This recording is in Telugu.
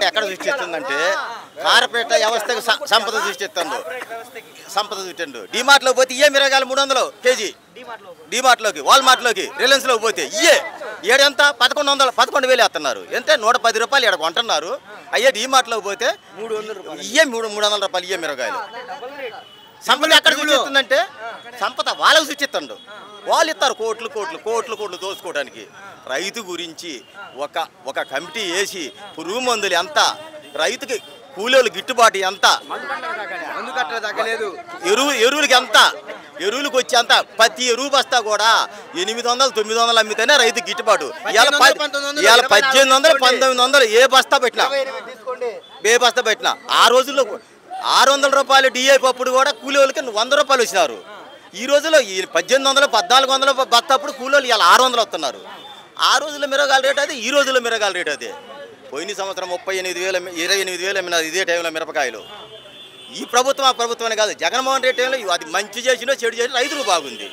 ఎక్కడ సృష్టిస్తుందంటే కార్పొరేట్ వ్యవస్థకు సంపద సృష్టిస్తుందో సంపద సృష్టిండు. డిమార్ట్లో పోతే ఇయే మిరగాయలు 300 కేజీ, డిమార్ట్లోకి వాల్మార్ట్లోకి రిలయన్స్లోకి పోతే ఇయే ఏడెంత 11,000 వేస్తున్నారు. ఎంత 110 రూపాయలు ఎక్కడ కొంటున్నారు. అయ్యే డిమార్ట్లోకి పోతే 300 రూపాయలు ఇయే మిరగాయలు. సంపద ఎక్కడ సృష్టిస్తుందంటే సంపద వాళ్ళకు సృష్టిస్తుండు. వాళ్ళు ఇస్తారు కోట్లు కోట్లు కోట్లు కోట్లు దోసుకోవడానికి. రైతు గురించి ఒక కమిటీ వేసి పురుగు మందులు ఎంత, రైతుకి కూలీలు గిట్టుబాటు ఎంత, ఎరువులకి ఎంత, ఎరువులకు వచ్చి అంత ప్రతి ఎరువు బస్తా కూడా 800-900 అమ్మితేనే రైతు గిట్టుబాటు. ఇవాళ 1800 1900 ఏ బస్తా పెట్టినా ఆ రోజుల్లో 600 రూపాయలు డిఏపి అప్పుడు కూడా కూలీలకి 100 రూపాయలు వచ్చినారు. ఈ రోజుల్లో 1800 1400 బస్తా అప్పుడు కూలీలు ఇలా 600 వస్తున్నారు. ఆ రోజుల్లో మిరగాయల రేటు అది, ఈ రోజుల్లో మిరగాయల రేటు అదే. పోయిన సంవత్సరం 38,000 28,000 అమ్మినారు ఇదే టైంలో మిరపకాయలు. ఈ ప్రభుత్వం ఆ ప్రభుత్వం కాదు, జగన్మోహన్ రెడ్డి టైంలో అది మంచి చేసినో చెడు చేసినా రైతులకు బాగుంది.